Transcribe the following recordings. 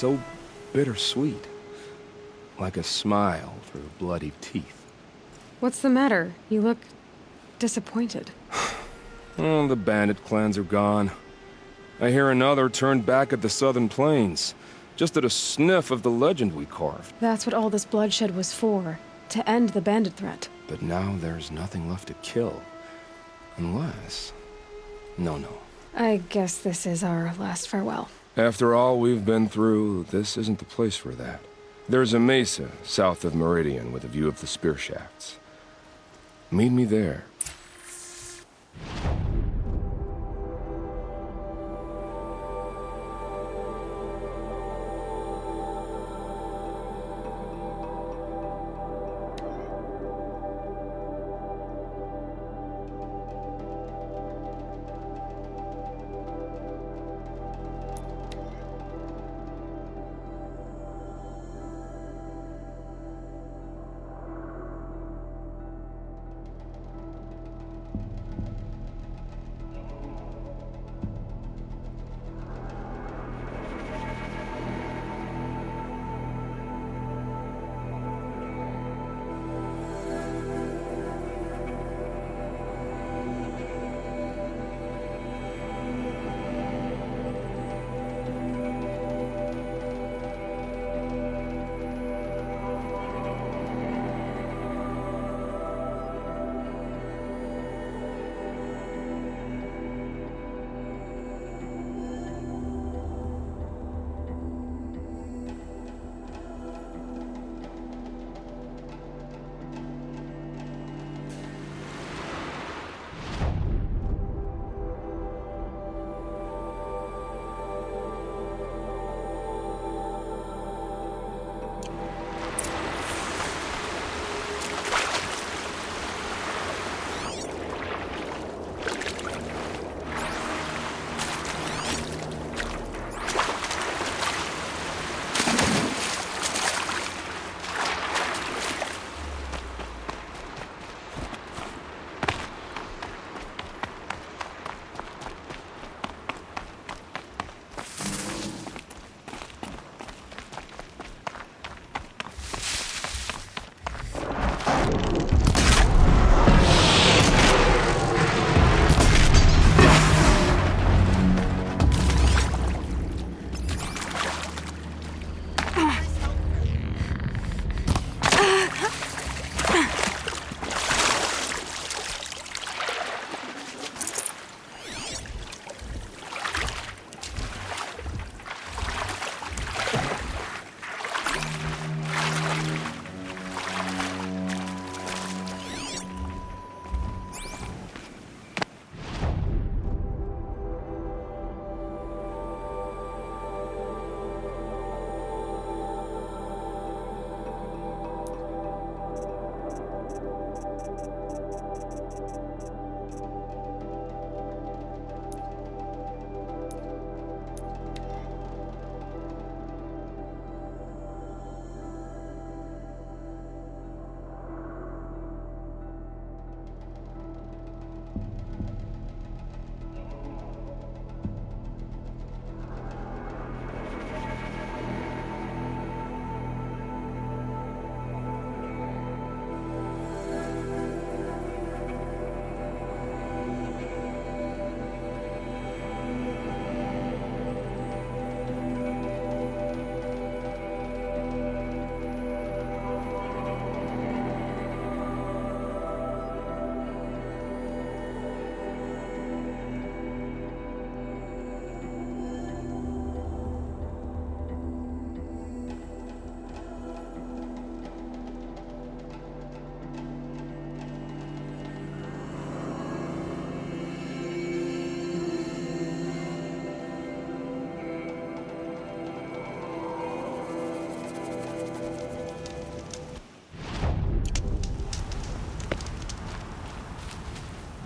so bittersweet. Like a smile through bloody teeth. What's the matter? You look disappointed. Oh, the bandit clans are gone. I hear another turned back at the southern plains, just at a sniff of the legend we carved. That's what all this bloodshed was for, to end the bandit threat. But now there's nothing left to kill. Unless... No. I guess this is our last farewell. After all we've been through, this isn't the place for that. There's a mesa south of Meridian with a view of the spear shafts. Meet me there.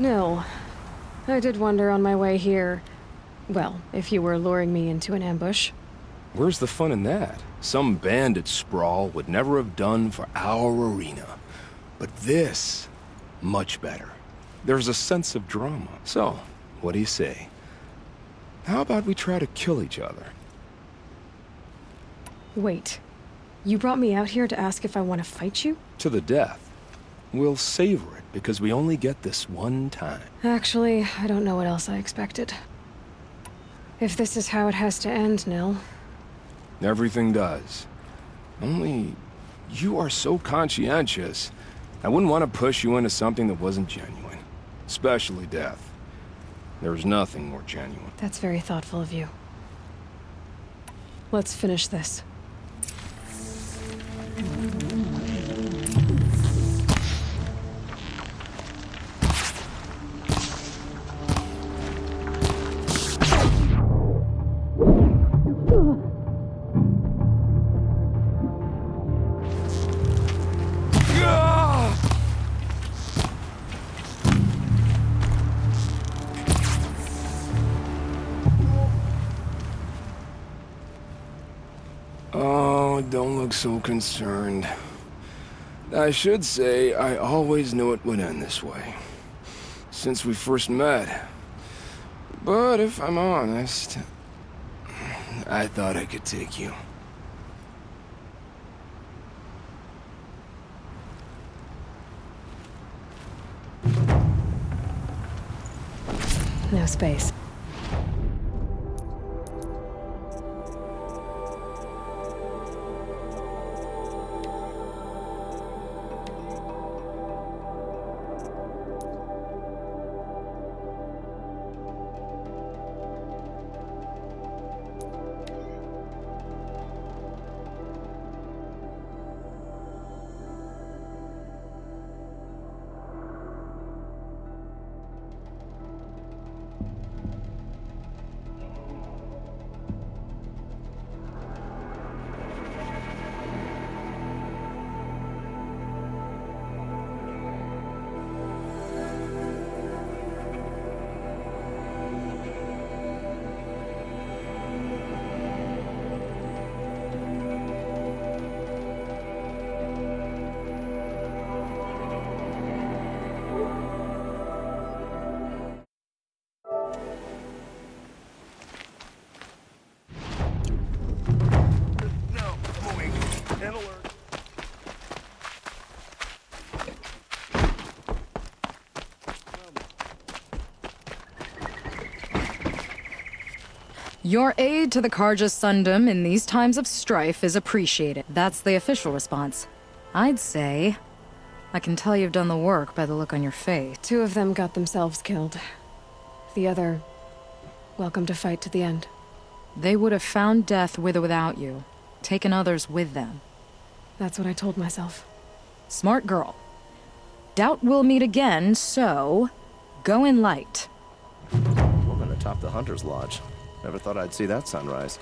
No. I did wonder on my way here. Well, if you were luring me into an ambush. Where's the fun in that? Some bandit sprawl would never have done for our arena. But this, much better. There's a sense of drama. So, what do you say? How about we try to kill each other? Wait. You brought me out here to ask if I want to fight you? To the death. We'll savor it, because we only get this one time. Actually, I don't know what else I expected. If this is how it has to end, Nil. Everything does. Only, you are so conscientious. I wouldn't want to push you into something that wasn't genuine. Especially death. There's nothing more genuine. That's very thoughtful of you. Let's finish this. Oh, don't look so concerned. I should say, I always knew it would end this way. Since we first met. But if I'm honest, I thought I could take you. No space. Your aid to the Carja Sundom in these times of strife is appreciated. That's the official response. I'd say... I can tell you've done the work by the look on your face. 2 of them got themselves killed. The other... welcome to fight to the end. They would have found death with or without you. Taken others with them. That's what I told myself. Smart girl. Doubt we'll meet again, so... go in light. Woman atop the Hunter's Lodge. Never thought I'd see that sunrise.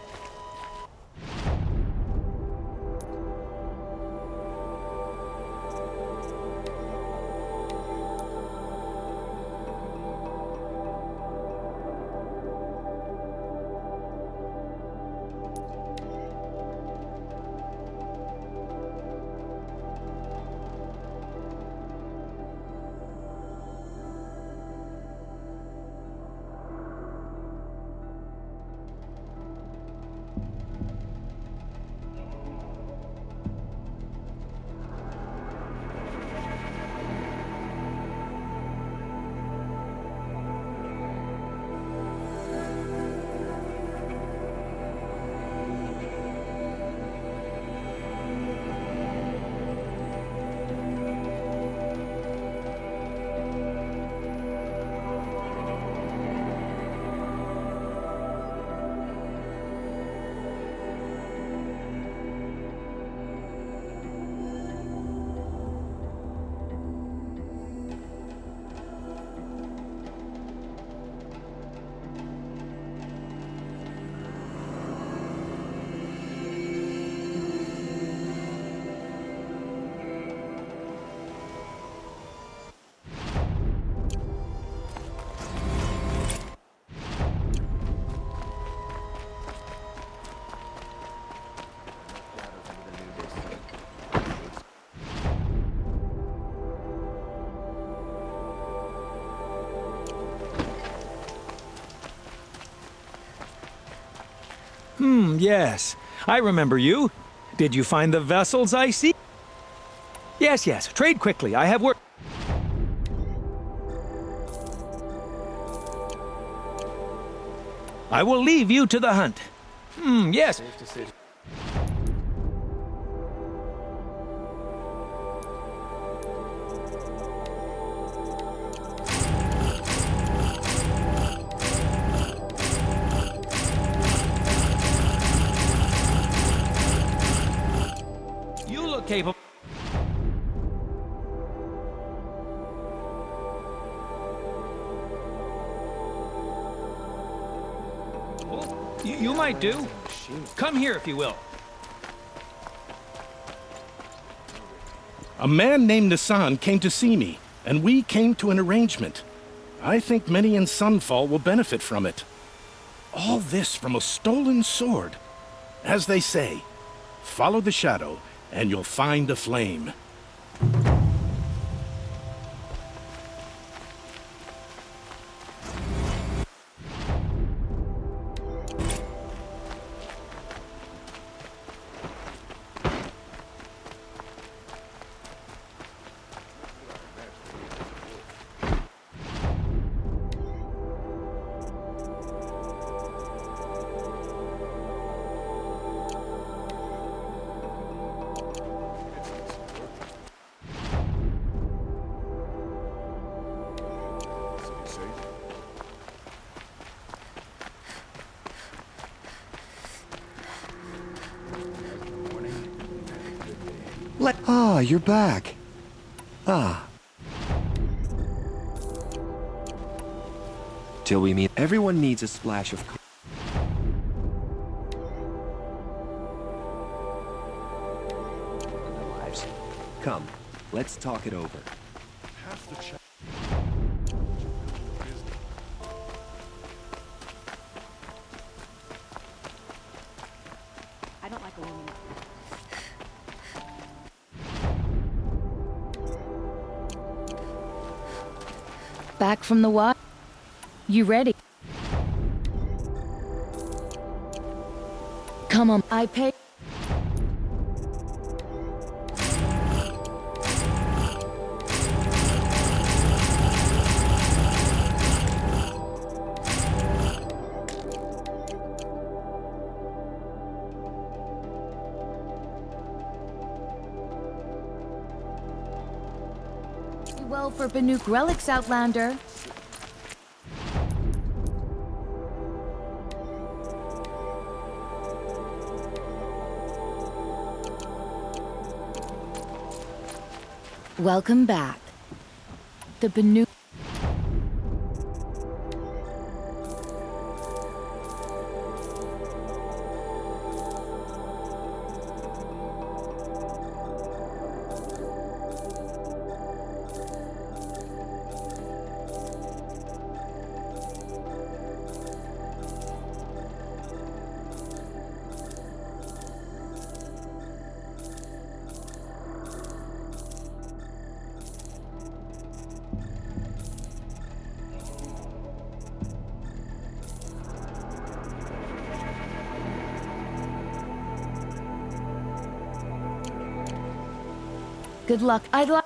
Yes. I remember you. Did you find the vessels I see? Yes, yes. Trade quickly. I have work. I will leave you to the hunt. Yes. You look capable. You might do. Come here if you will. A man named Nissan came to see me, and we came to an arrangement. I think many in Sunfall will benefit from it. All this from a stolen sword. As they say, follow the shadow, and you'll find a flame. Ah, you're back. Ah. Till we meet, everyone needs a splash of lives. Come, let's talk it over. I don't like a woman. Back from the what? You ready? Come on, I pay. Well, for Banuk relics, Outlander. Welcome back. The Banuk. Good luck. I'd like.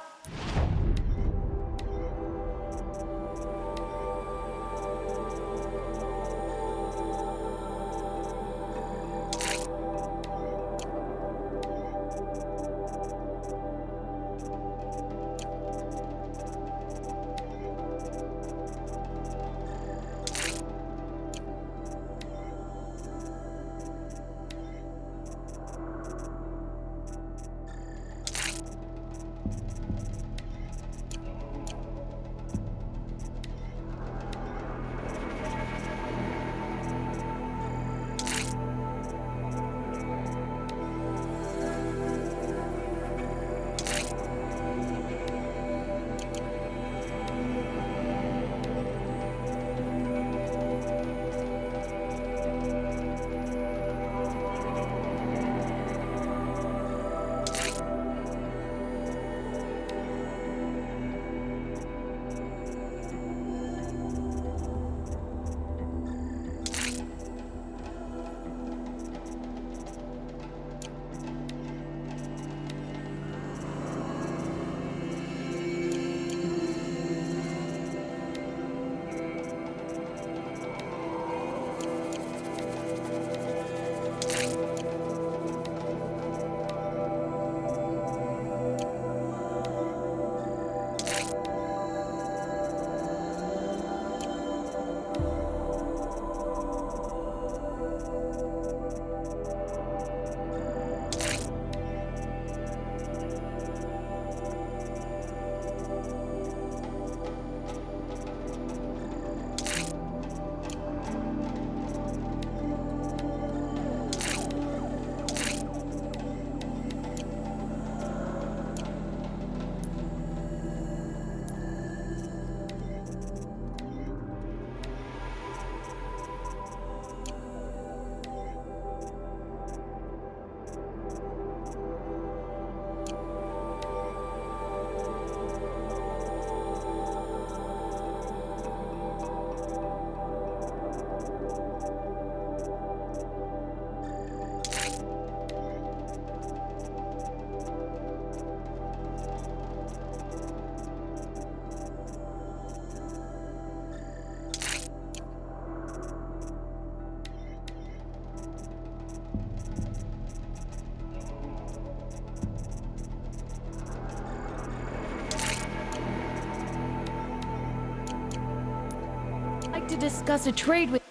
to discuss a trade with...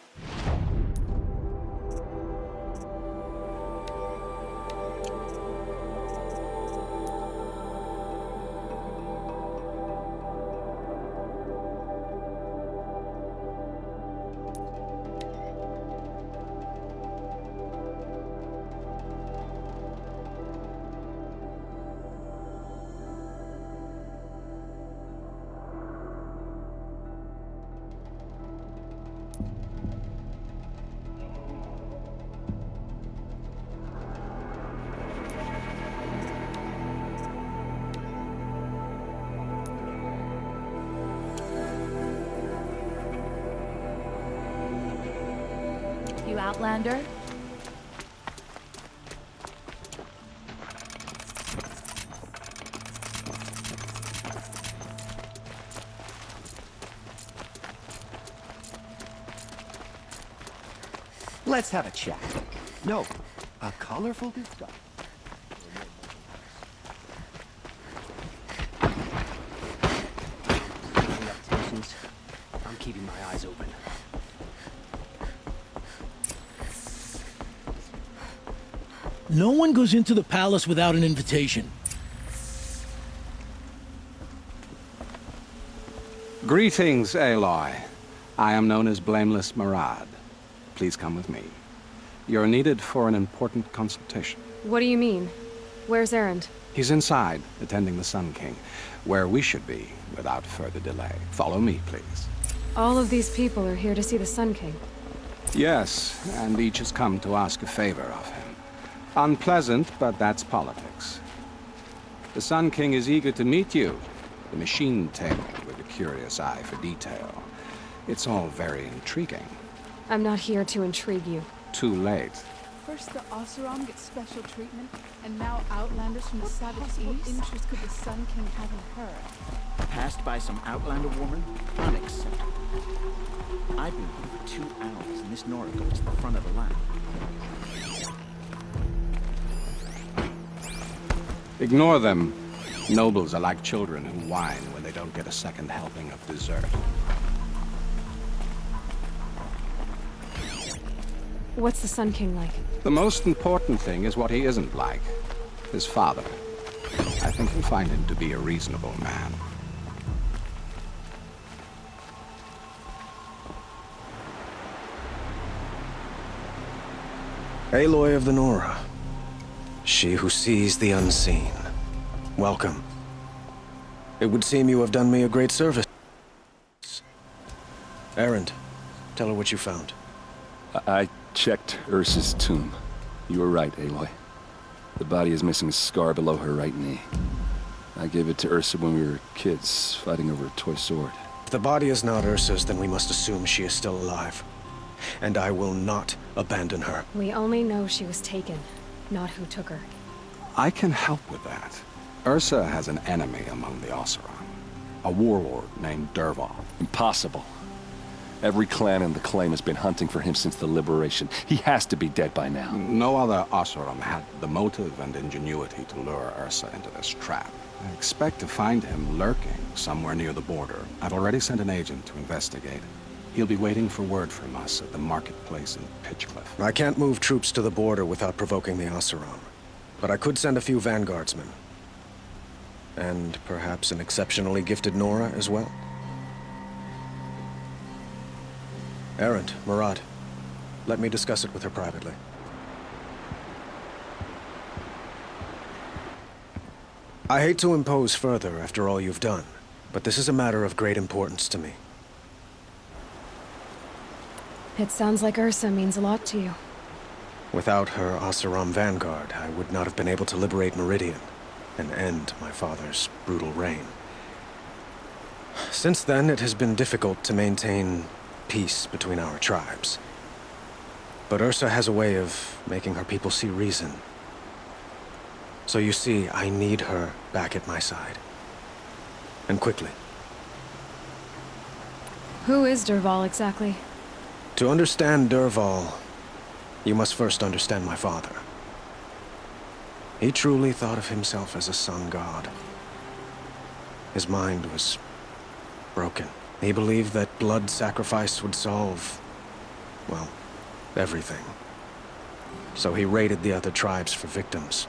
You Outlander? Let's have a chat. No, a colorful discussion. Reputations. I'm keeping my eyes open. No one goes into the palace without an invitation. Greetings, Aloy. I am known as Blameless Marad. Please come with me. You're needed for an important consultation. What do you mean? Where's Errand? He's inside, attending the Sun King, where we should be without further delay. Follow me, please. All of these people are here to see the Sun King. Yes, and each has come to ask a favor of him. Unpleasant, but that's politics. The Sun King is eager to meet you, the machine-tailed with a curious eye for detail. It's all very intriguing. I'm not here to intrigue you. Too late. First the Oseram gets special treatment, and now Outlanders from the Savage East. Interest could the Sun King have in her? Passed by some Outlander woman? Unacceptable. I've been here for 2 hours, and this Nora goes to the front of the line. Ignore them. Nobles are like children who whine when they don't get a second helping of dessert. What's the Sun King like? The most important thing is what he isn't like. His father. I think you'll find him to be a reasonable man. Aloy of the Nora. She who sees the unseen. Welcome. It would seem you have done me a great service. Errand, tell her what you found. I checked Ursa's tomb. You were right, Aloy. The body is missing a scar below her right knee. I gave it to Ursa when we were kids, fighting over a toy sword. If the body is not Ursa's, then we must assume she is still alive. And I will not abandon her. We only know she was taken, not who took her. I can help with that. Ursa has an enemy among the Oseram. A warlord named Dervahl. Impossible. Every clan in the claim has been hunting for him since the liberation. He has to be dead by now. No other Oseram had the motive and ingenuity to lure Ursa into this trap. I expect to find him lurking somewhere near the border. I've already sent an agent to investigate. He'll be waiting for word from us at the marketplace in Pitchcliff. I can't move troops to the border without provoking the Oseram. But I could send a few vanguardsmen. And perhaps an exceptionally gifted Nora as well. Errand, Marad. Let me discuss it with her privately. I hate to impose further after all you've done, but this is a matter of great importance to me. It sounds like Ursa means a lot to you. Without her Oseram vanguard, I would not have been able to liberate Meridian and end my father's brutal reign. Since then, it has been difficult to maintain peace between our tribes. But Ursa has a way of making her people see reason. So you see, I need her back at my side. And quickly. Who is Dervahl exactly? To understand Dervahl, you must first understand my father. He truly thought of himself as a sun god. His mind was broken. He believed that blood sacrifice would solve, well, everything. So he raided the other tribes for victims,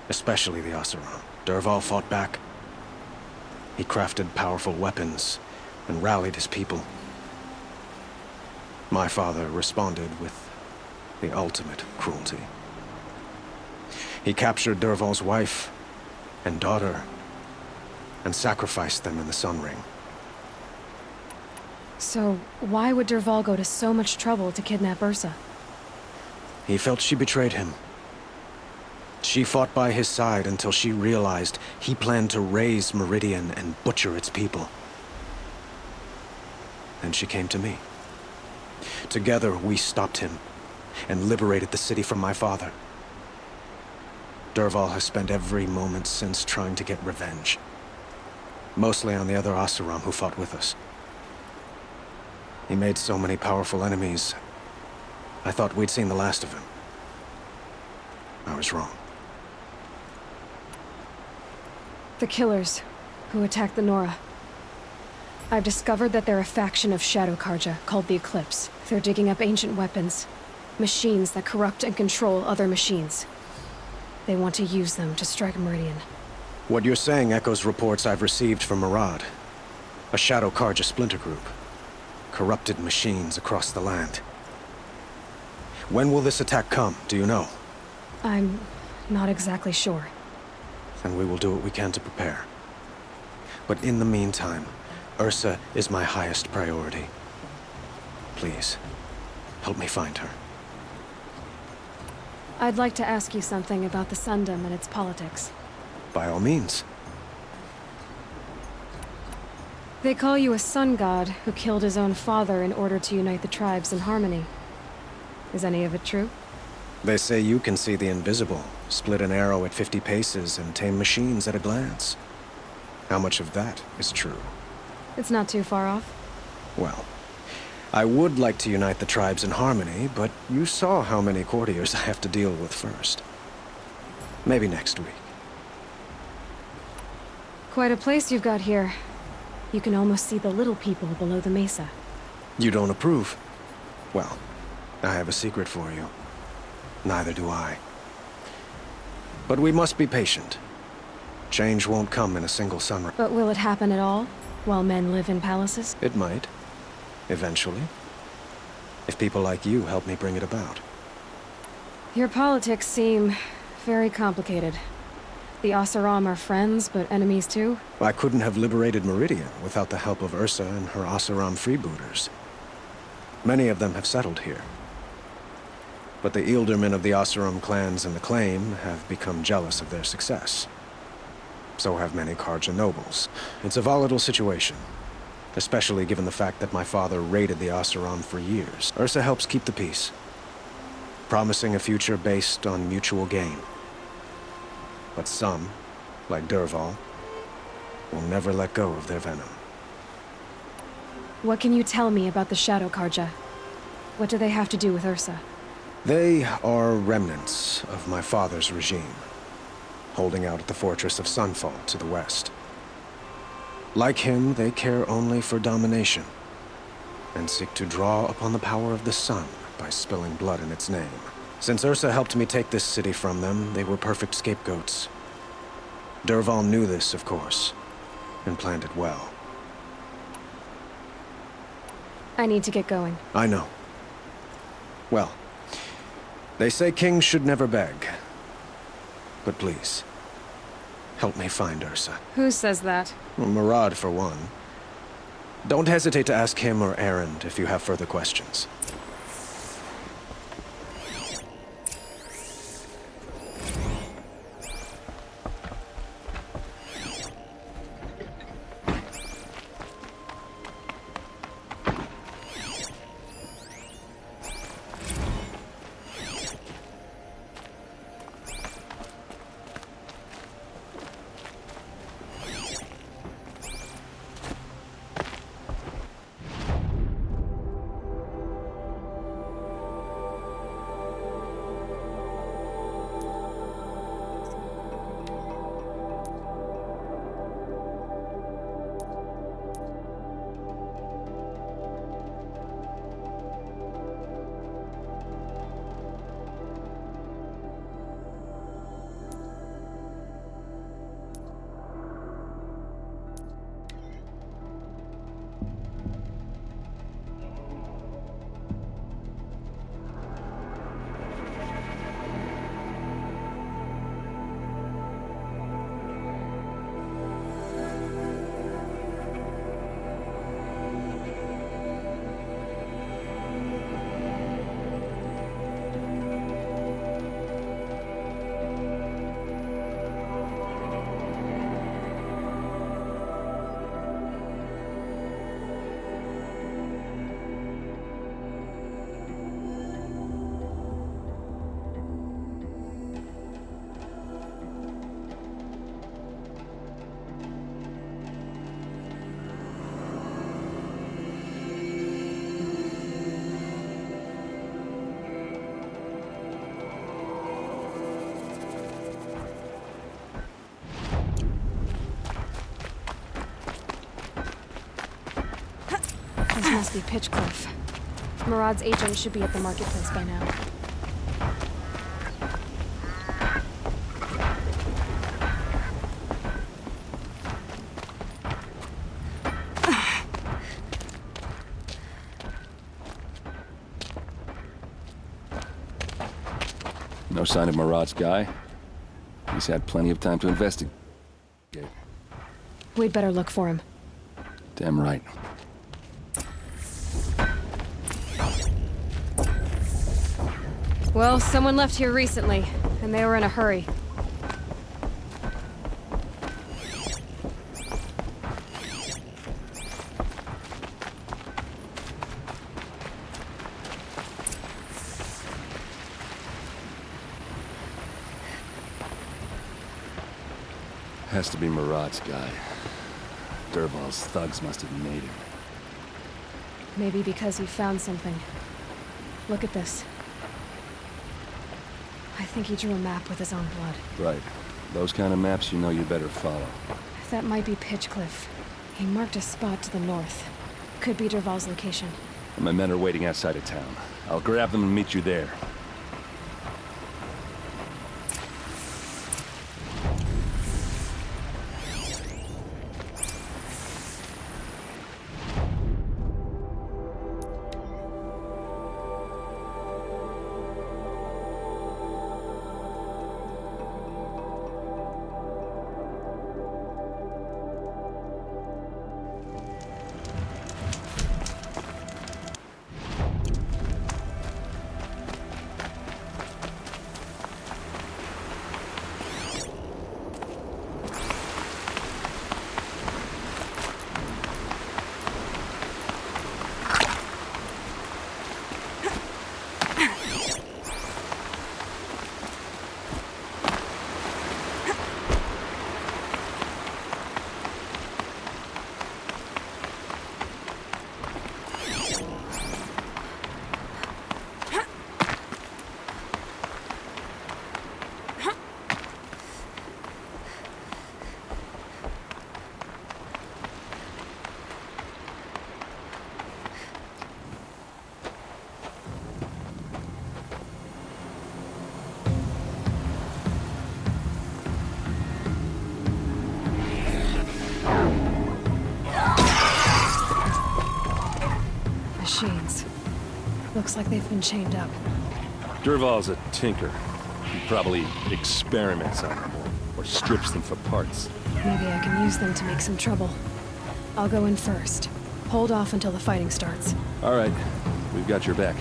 especially the Oseram. Dervahl fought back. He crafted powerful weapons and rallied his people. My father responded with the ultimate cruelty. He captured Dervahl's wife and daughter and sacrificed them in the Sun Ring. So, why would Dervahl go to so much trouble to kidnap Ursa? He felt she betrayed him. She fought by his side until she realized he planned to raise Meridian and butcher its people. Then she came to me. Together, we stopped him and liberated the city from my father. Dervahl has spent every moment since trying to get revenge. Mostly on the other Oseram who fought with us. He made so many powerful enemies, I thought we'd seen the last of him. I was wrong. The killers who attacked the Nora. I've discovered that they're a faction of Shadow Karja called the Eclipse. They're digging up ancient weapons. Machines that corrupt and control other machines. They want to use them to strike Meridian. What you're saying echoes reports I've received from Murad, a Shadow Karja splinter group. Corrupted machines across the land. When will this attack come, do you know? I'm not exactly sure. Then we will do what we can to prepare. But in the meantime, Ursa is my highest priority. Please, help me find her. I'd like to ask you something about the Sundom and its politics. By all means. They call you a sun god who killed his own father in order to unite the tribes in harmony. Is any of it true? They say you can see the invisible, split an arrow at 50 paces, and tame machines at a glance. How much of that is true? It's not too far off. Well, I would like to unite the tribes in harmony, but you saw how many courtiers I have to deal with first. Maybe next week. Quite a place you've got here. You can almost see the little people below the mesa. You don't approve? Well, I have a secret for you. Neither do I. But we must be patient. Change won't come in a single sunrise. But will it happen at all, while men live in palaces? It might. Eventually. If people like you help me bring it about. Your politics seem very complicated. The Oseram are friends, but enemies too? I couldn't have liberated Meridian without the help of Ursa and her Oseram freebooters. Many of them have settled here. But the Ealdormen of the Oseram clans in the Claim have become jealous of their success. So have many Karja nobles. It's a volatile situation, especially given the fact that my father raided the Oseram for years. Ursa helps keep the peace, promising a future based on mutual gain. But some, like Dervahl, will never let go of their venom. What can you tell me about the Shadow Karja? What do they have to do with Ursa? They are remnants of my father's regime, holding out at the fortress of Sunfall to the west. Like him, they care only for domination, and seek to draw upon the power of the sun by spilling blood in its name. Since Ursa helped me take this city from them, they were perfect scapegoats. Dervahl knew this, of course, and planned it well. I need to get going. I know. Well, they say kings should never beg. But please, help me find Ursa. Who says that? Well, Murad, for one. Don't hesitate to ask him or Errands if you have further questions. Must be Pitchcliff. Murad's agent should be at the marketplace by now. No sign of Murad's guy? He's had plenty of time to investigate. We'd better look for him. Damn right. Well, someone left here recently, and they were in a hurry. Has to be Murad's guy. Dervahl's thugs must have made him. Maybe because he found something. Look at this. I think he drew a map with his own blood. Right. Those kind of maps you know you better follow. That might be Pitchcliff. He marked a spot to the north. Could be Dervahl's location. My men are waiting outside of town. I'll grab them and meet you there. Machines. Looks like they've been chained up. Dervahl's a tinker. He probably experiments on them or strips them for parts. Maybe I can use them to make some trouble. I'll go in first. Hold off until the fighting starts. All right. We've got your back.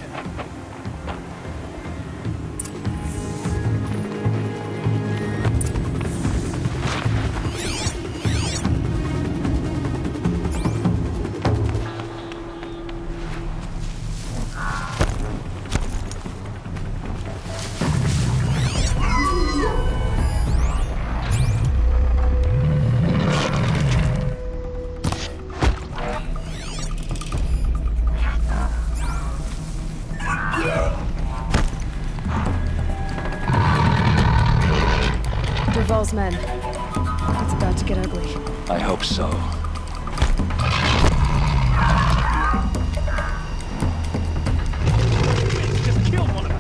Dervahl's men. It's about to get ugly. I hope so. Just killed one of them.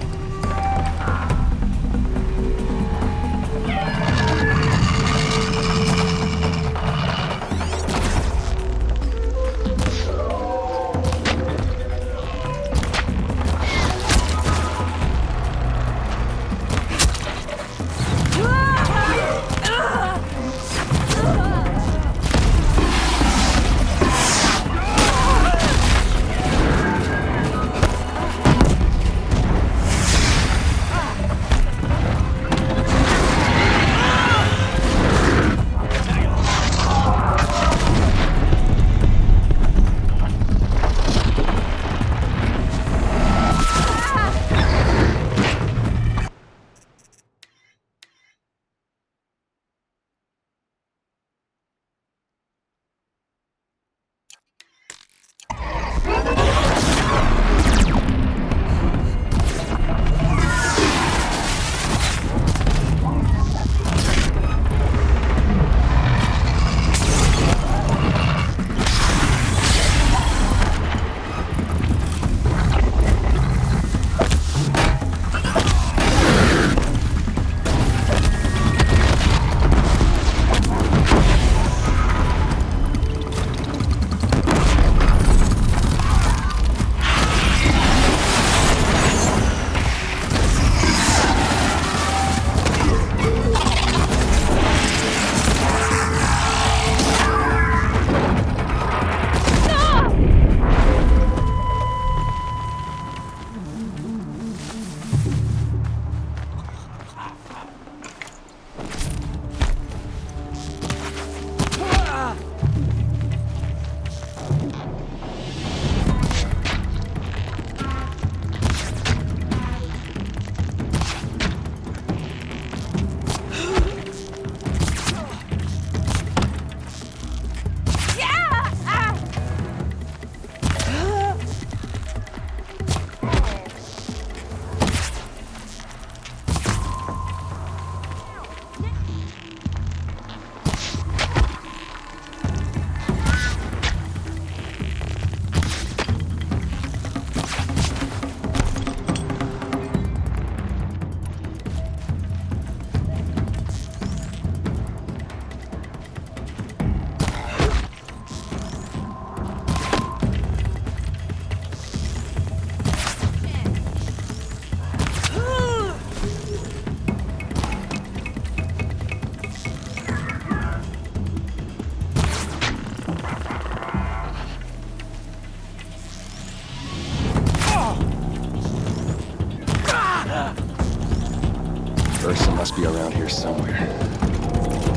must be around here somewhere.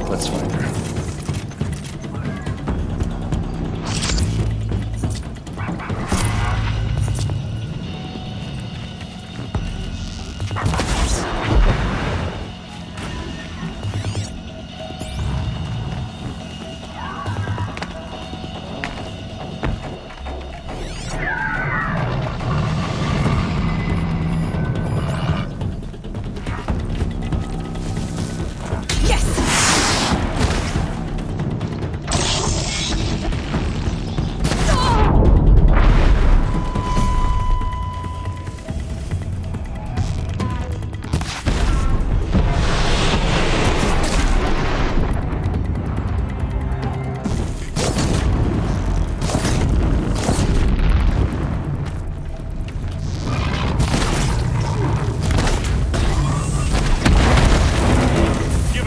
Let's find her.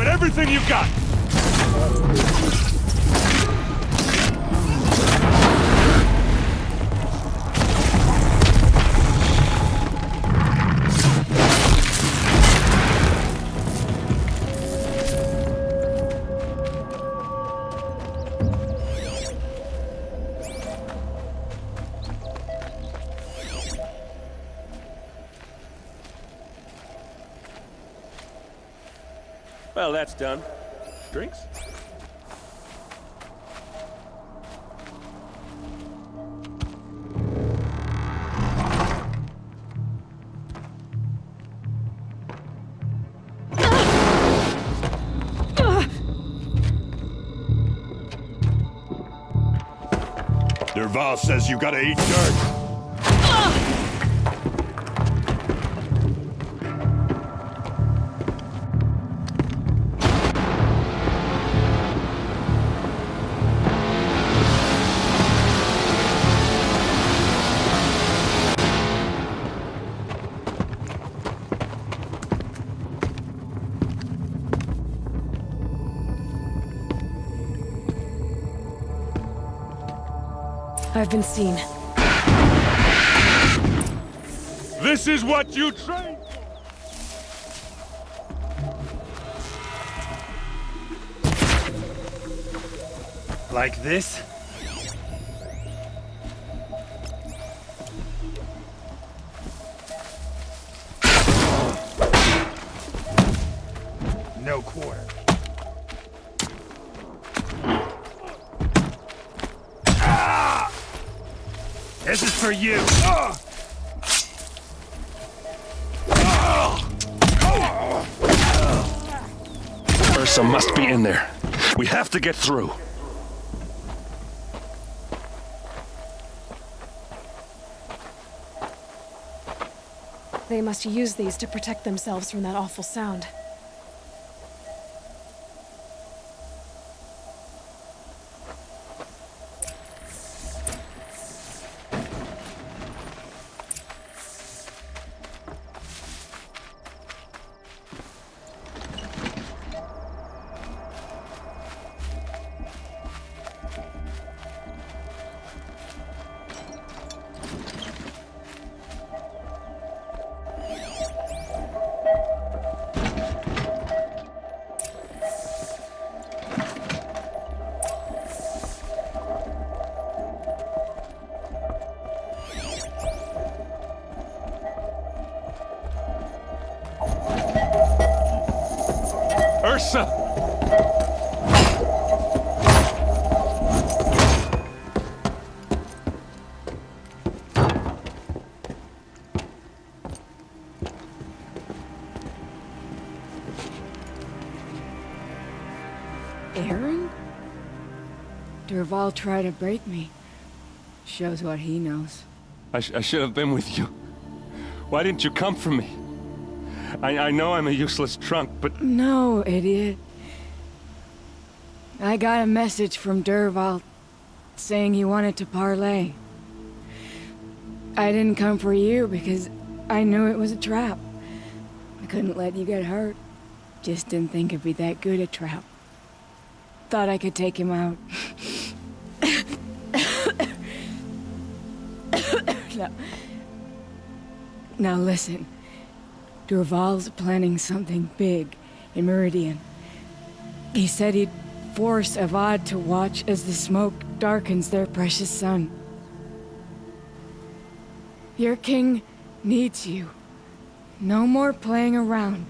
Everything you got! Well, that's done. Drinks? Derval says you gotta eat dirt. I've been seen. This is what you trained for! Like this? No quarter. This is for you! Ursa must be in there. We have to get through. They must use these to protect themselves from that awful sound. Ursa! Aaron? Derval tried to break me. Shows what he knows. I should have been with you. Why didn't you come for me? I know I'm a useless trunk, but... No, idiot. I got a message from Derval saying he wanted to parlay. I didn't come for you because I knew it was a trap. I couldn't let you get hurt. Just didn't think it'd be that good a trap. Thought I could take him out. Now listen. Derval's planning something big. in Meridian. He said he'd force Avad to watch as the smoke darkens their precious sun. Your king needs you. No more playing around.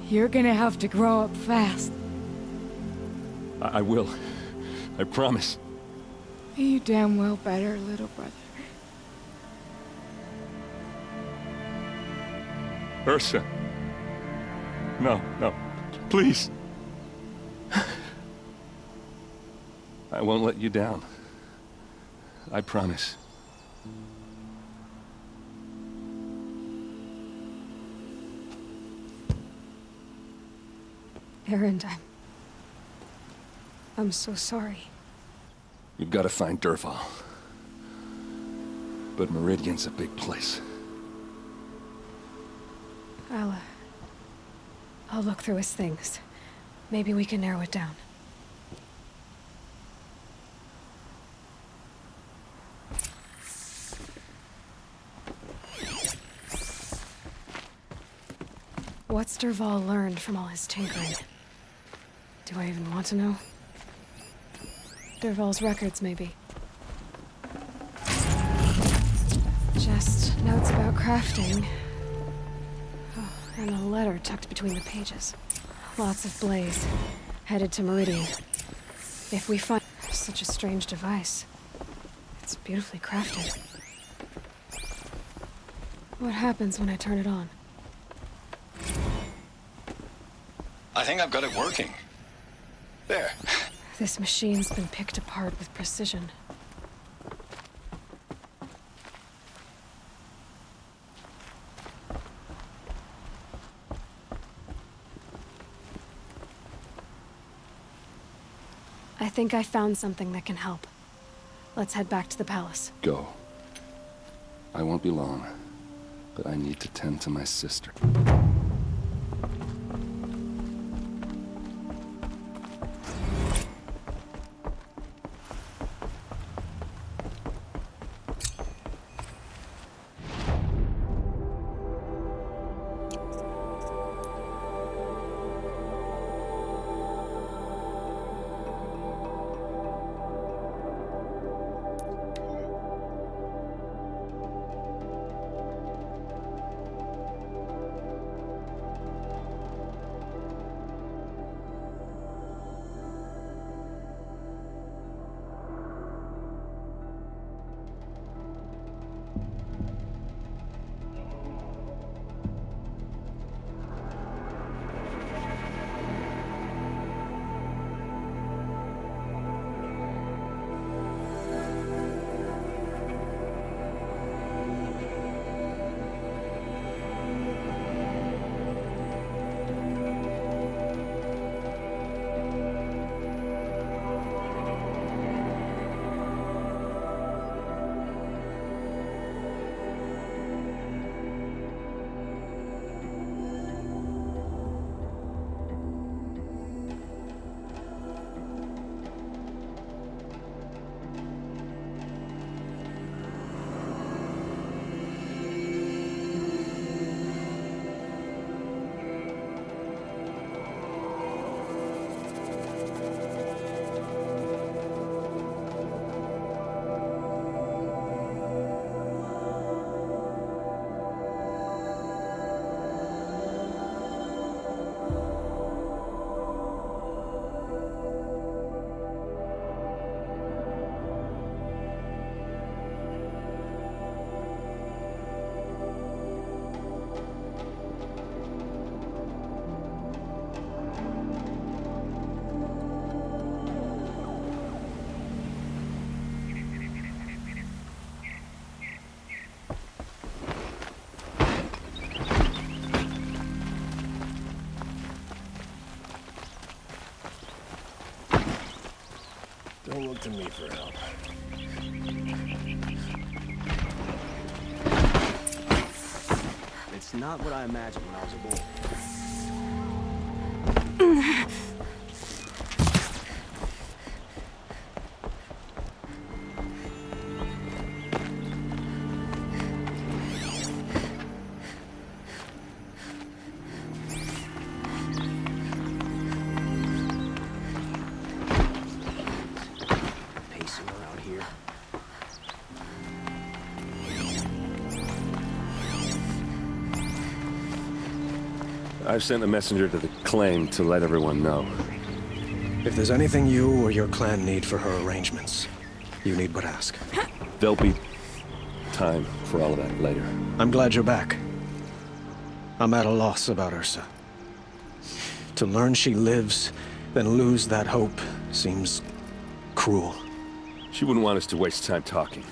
You're gonna have to grow up fast. I will. I promise. You damn well better, little brother. Ursa. No, no. Please. I won't let you down. I promise. Errand, I'm so sorry. You've got to find Dervahl. But Meridian's a big place. I'll look through his things. Maybe we can narrow it down. What's Dervahl learned from all his tinkering? Do I even want to know? Dervahl's records, maybe. Just notes about crafting. Oh, and a letter tucked between the pages. Lots of blaze. Headed to Meridian. If we find such a strange device, it's beautifully crafted. What happens when I turn it on? I think I've got it working. There. This machine's been picked apart with precision. I think I found something that can help. Let's head back to the palace. Go. I won't be long, but I need to tend to my sister. Don't look to me for help. It's not what I imagined when I was a boy. messing around here. I've sent a messenger to the claim to let everyone know. If there's anything you or your clan need for her arrangements, you need but ask. There'll be time for all of that later. I'm glad you're back. I'm at a loss about Ursa. To learn she lives, then lose that hope, seems cruel. She wouldn't want us to waste time talking.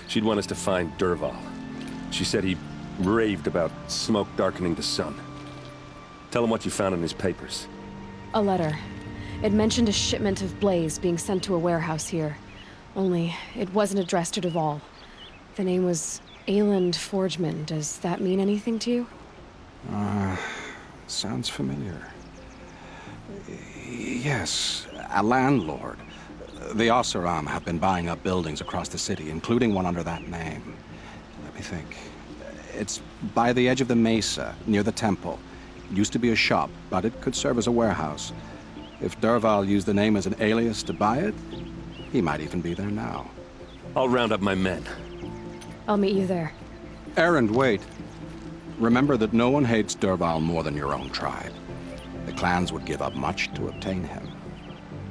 She'd want us to find Dervahl. She said he raved about smoke darkening the sun. Tell him what you found in his papers. A letter. It mentioned a shipment of blaze being sent to a warehouse here. Only, it wasn't addressed to Dervahl. The name was Ayland Forgeman. Does that mean anything to you? Sounds familiar. Yes, a landlord. The Oseram have been buying up buildings across the city, including one under that name. Let me think. It's by the edge of the mesa, near the temple. It used to be a shop, but it could serve as a warehouse. If Dervahl used the name as an alias to buy it, he might even be there now. I'll round up my men. I'll meet you there. Errand, wait. Remember that no one hates Dervahl more than your own tribe. The clans would give up much to obtain him.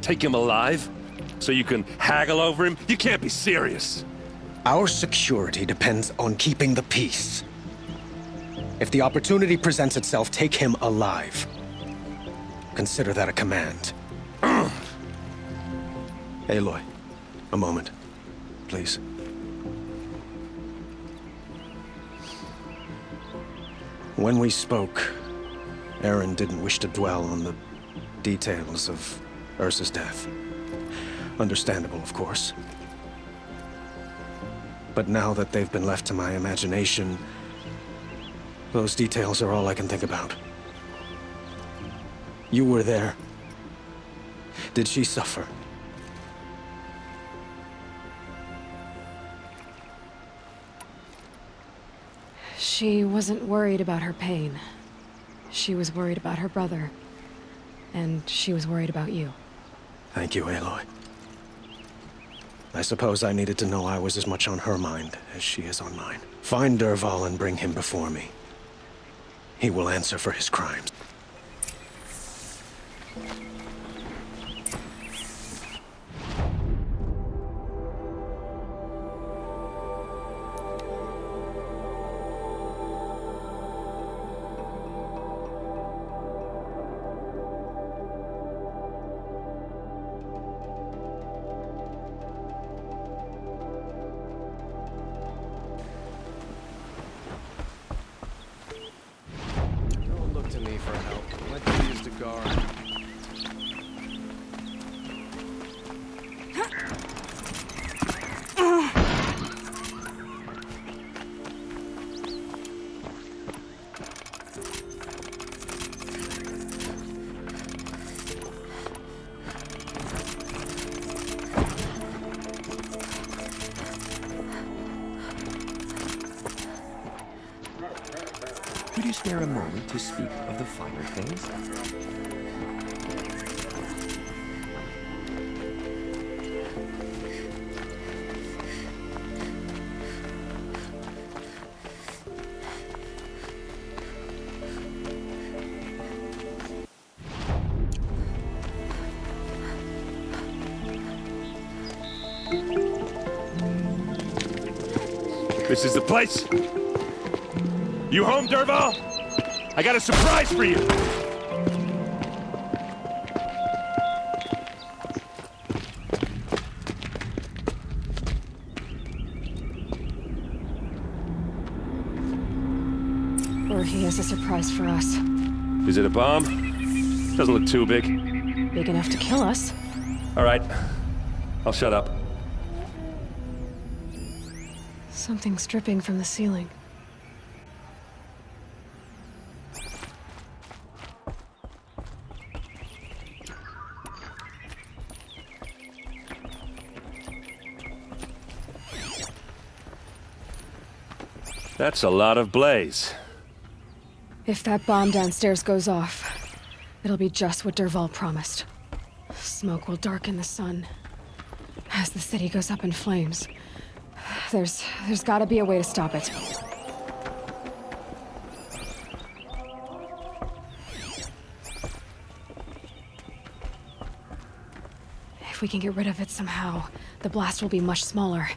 Take him alive? So you can haggle over him? You can't be serious. Our security depends on keeping the peace. If the opportunity presents itself, take him alive. Consider that a command. Aloy, a moment, please. When we spoke, Errand didn't wish to dwell on the details of Ursa's death. Understandable, of course. But now that they've been left to my imagination, those details are all I can think about. You were there. Did she suffer? She wasn't worried about her pain. She was worried about her brother. And she was worried about you. Thank you, Aloy. I suppose I needed to know I was as much on her mind as she is on mine. Find Dervahl and bring him before me. He will answer for his crimes. To me for help. My duty is to guard. Could you spare a moment to speak of the finer things? This is the place. You home, Dervahl? I got a surprise for you! Or he has a surprise for us. Is it a bomb? Doesn't look too big. Big enough to kill us. All right. I'll shut up. Something's dripping from the ceiling. That's a lot of blaze. If that bomb downstairs goes off, it'll be just what Dervahl promised. Smoke will darken the sun. as the city goes up in flames. There's gotta be a way to stop it. If we can get rid of it somehow, the blast will be much smaller.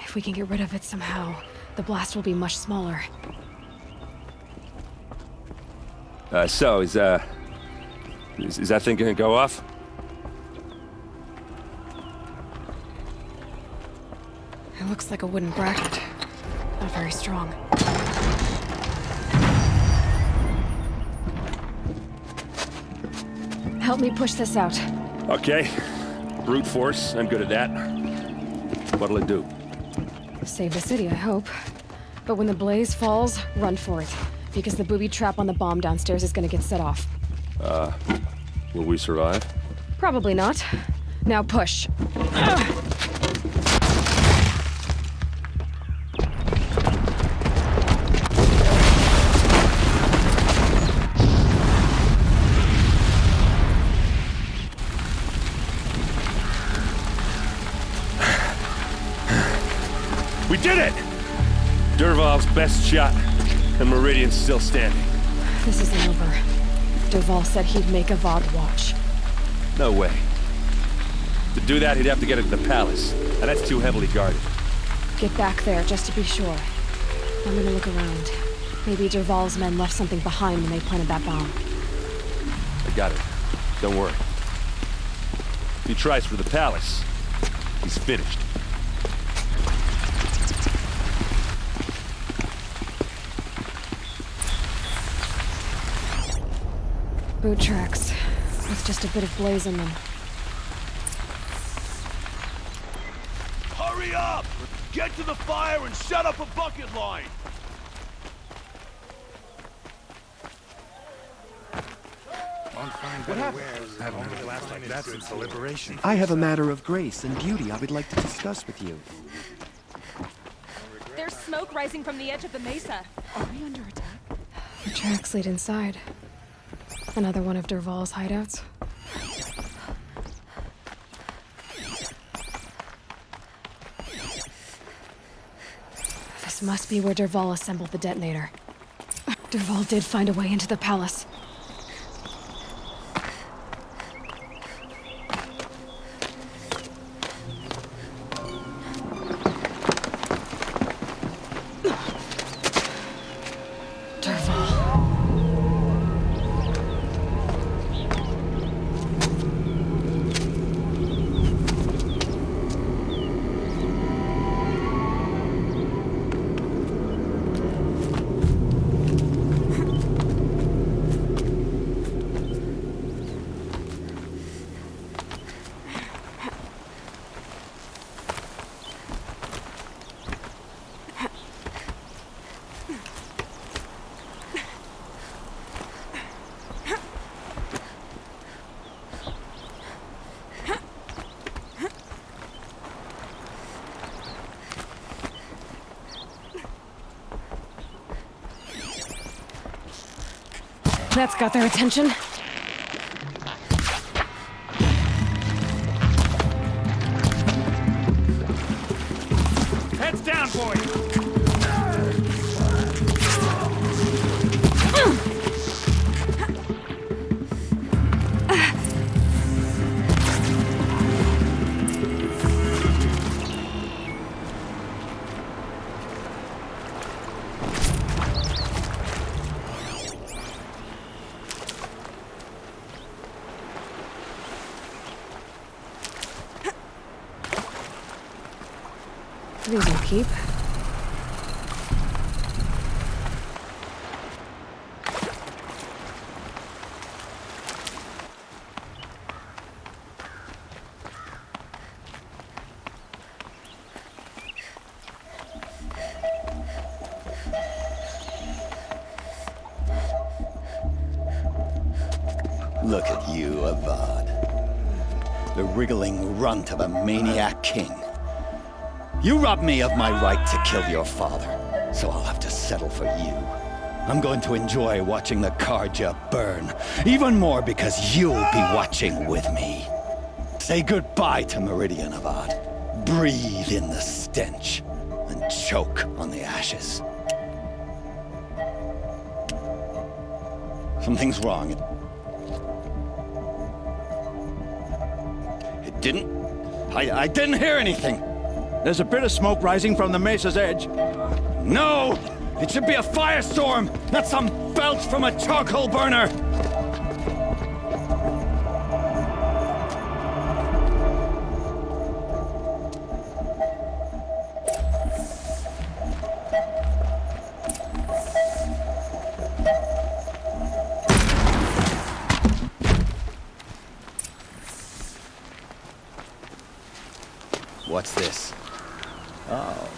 If we can get rid of it somehow, the blast will be much smaller. So, is that thing gonna go off? It looks like a wooden bracket. Not very strong. Help me push this out. Okay. Brute force, I'm good at that. What'll it do? Save the city, I hope. But when the blaze falls, run for it. Because the booby trap on the bomb downstairs is gonna get set off. Will we survive? Probably not. Now push. We did it! Dervahl's best shot, and Meridian's still standing. This isn't over. Dervahl said he'd make a VOD watch. No way. To do that, he'd have to get into the palace, and that's too heavily guarded. Get back there, just to be sure. I'm gonna look around. Maybe Dervahl's men left something behind when they planted that bomb. I got it. Don't worry. If he tries for the palace, he's finished. Boot tracks, with just a bit of blaze in them. Hurry up! Get to the fire and set up a bucket line! What happened? I haven't had a glass like that since the liberation. I have a matter of grace and beauty I would like to discuss with you. There's smoke rising from the edge of the mesa. Are we under attack? The tracks lead inside. Another one of Dervahl's hideouts. This must be where Dervahl assembled the detonator. Dervahl did find a way into the palace. That's got their attention. Heads down, boy! These will keep. Look at you, Avad. The wriggling runt of a maniac king. You robbed me of my right to kill your father, so I'll have to settle for you. I'm going to enjoy watching the Carja burn, even more because you'll be watching with me. Say goodbye to Meridian, Avad. Breathe in the stench and choke on the ashes. Something's wrong. It didn't... I didn't hear anything. There's a bit of smoke rising from the mesa's edge. No! It should be a firestorm, not some belch from a charcoal burner! What's this? Oh.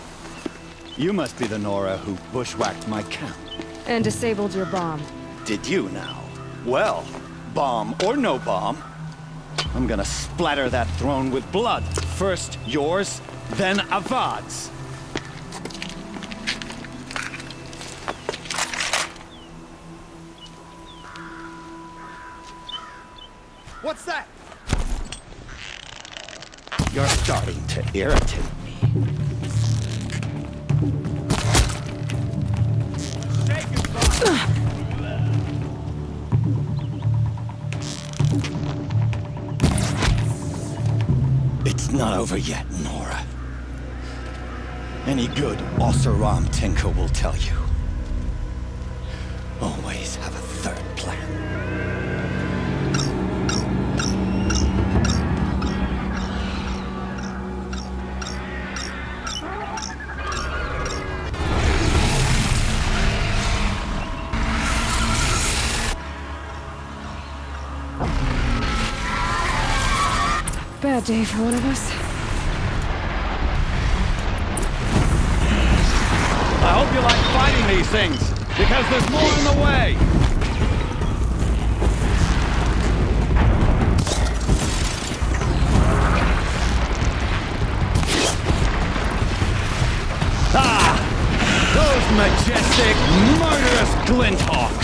You must be the Nora who bushwhacked my camp. And disabled your bomb. Did you now? Well, bomb or no bomb, I'm gonna splatter that throne with blood. First yours, then Avad's. What's that? You're starting to irritate me. It's not over yet, Nora. Any good Oseram Tinker will tell you. Always have a third plan. Bad day for one of us. I hope you like fighting these things, because there's more in the way! Ah! Those majestic, murderous glinthawks!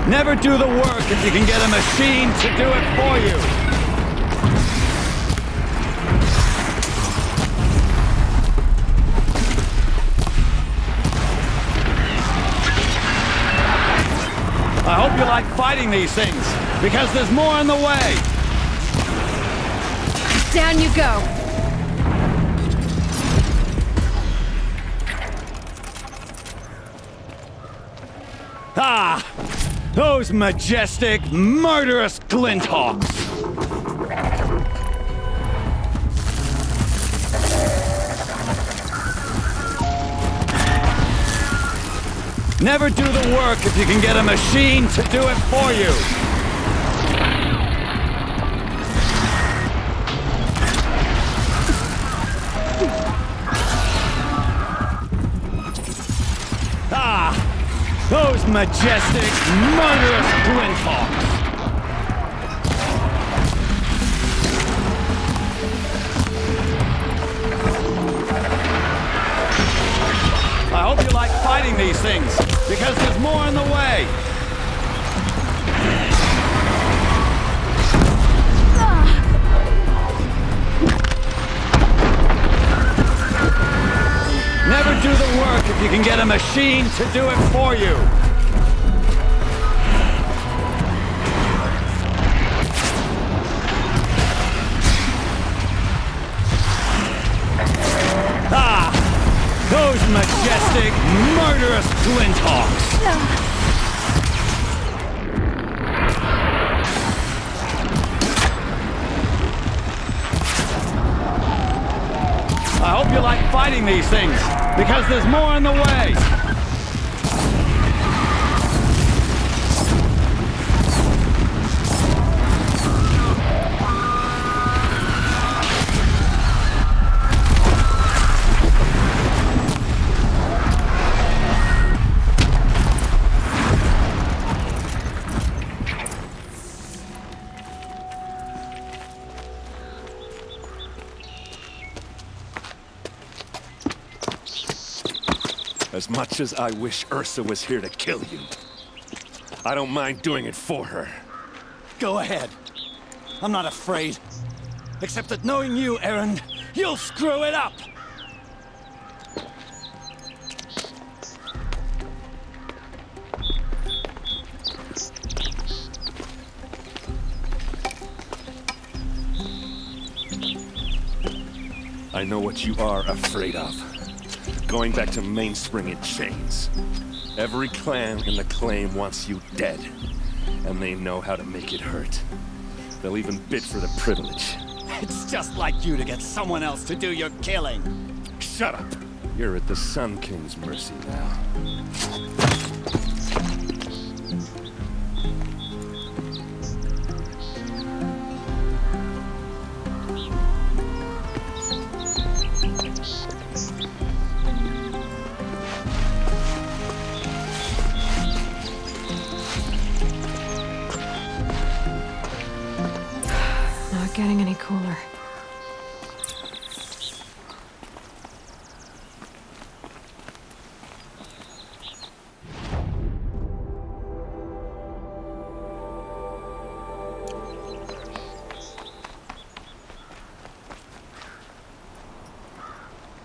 Never do the work if you can get a machine to do it for you. I hope you like fighting these things, because there's more on the way. Down you go. Ah! Those majestic, murderous glinthawks! Never do the work if you can get a machine to do it for you! Ah! Those majestic, murderous glinthawks! I hope you like fighting these things, because there's more in the way! Never do the work if you can get a machine to do it for you. Ah! Those majestic, murderous glinthawks! I hope you like fighting these things, because there's more in the way! As much as I wish Ursa was here to kill you, I don't mind doing it for her. Go ahead. I'm not afraid. Except that knowing you, Errand, you'll screw it up! I know what you are afraid of. Going back to Mainspring in chains. Every clan in the claim wants you dead. And they know how to make it hurt. They'll even bid for the privilege. It's just like you to get someone else to do your killing. Shut up! You're at the Sun King's mercy now. Not getting any cooler.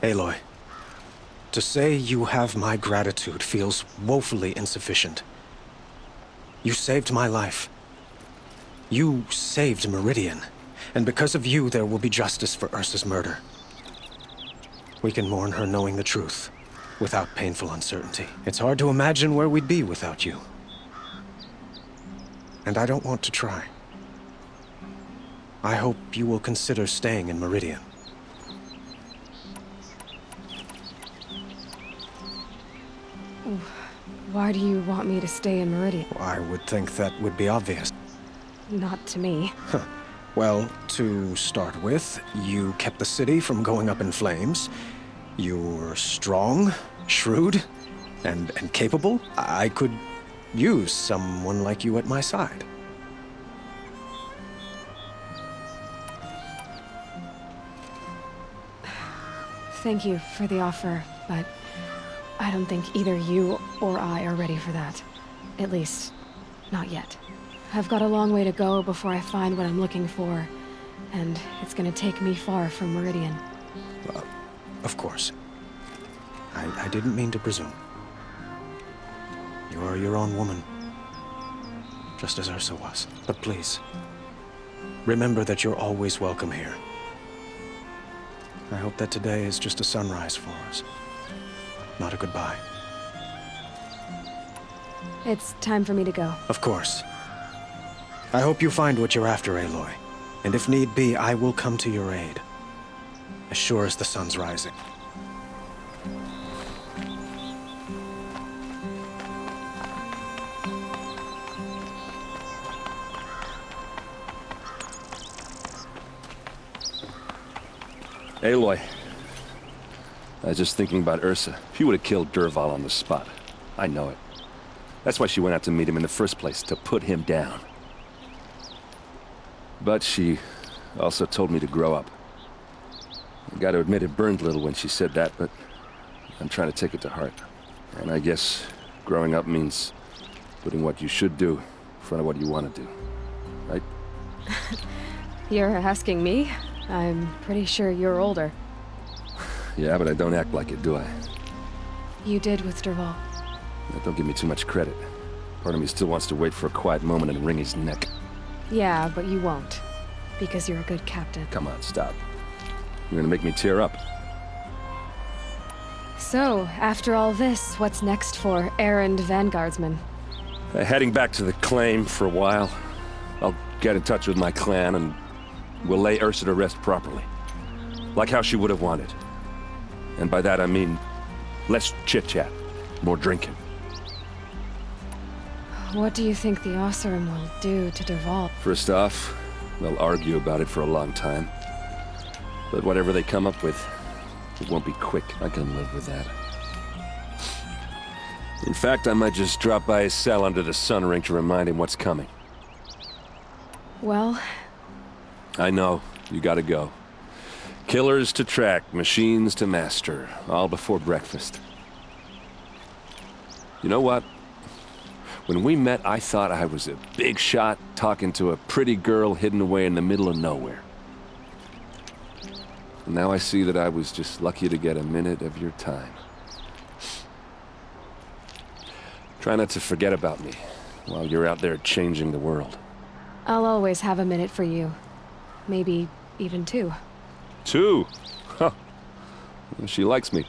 Aloy, to say you have my gratitude feels woefully insufficient. You saved my life. You saved Meridian, and because of you there will be justice for Ursa's murder. We can mourn her knowing the truth, without painful uncertainty. It's hard to imagine where we'd be without you. And I don't want to try. I hope you will consider staying in Meridian. Why do you want me to stay in Meridian? I would think that would be obvious. Not to me. Well, to start with, you kept the city from going up in flames. You're strong, shrewd, and capable. I could use someone like you at my side. Thank you for the offer, but I don't think either you or I are ready for that. At least, not yet. I've got a long way to go before I find what I'm looking for, and it's gonna take me far from Meridian. Of course. I didn't mean to presume. You are your own woman, just as Ursa was. But please, remember that you're always welcome here. I hope that today is just a sunrise for us, not a goodbye. It's time for me to go. Of course. I hope you find what you're after, Aloy. And if need be, I will come to your aid. As sure as the sun's rising. Aloy. I was just thinking about Ursa. She would have killed Dervahl on the spot. I know it. That's why she went out to meet him in the first place, to put him down. But she also told me to grow up. I gotta admit it burned a little when she said that, but I'm trying to take it to heart. And I guess growing up means putting what you should do in front of what you want to do. Right? You're asking me? I'm pretty sure you're older. Yeah, but I don't act like it, do I? You did with Dervahl. Don't give me too much credit. Part of me still wants to wait for a quiet moment and wring his neck. Yeah, but you won't. Because you're a good captain. Come on, stop. You're gonna make me tear up. So, after all this, what's next for errand vanguardsman? Heading back to the claim for a while. I'll get in touch with my clan and we'll lay Ursa to rest properly. Like how she would have wanted. And by that I mean, less chit-chat, more drinking. What do you think the Oseram will do to Dervahl? First off, they'll argue about it for a long time. But whatever they come up with, it won't be quick. I can live with that. In fact, I might just drop by his cell under the sun ring to remind him what's coming. Well... I know. You gotta go. Killers to track, machines to master. All before breakfast. You know what? When we met, I thought I was a big shot talking to a pretty girl hidden away in the middle of nowhere. And now I see that I was just lucky to get a minute of your time. Try not to forget about me while you're out there changing the world. I'll always have a minute for you. Maybe even two. Two? Huh. She likes me.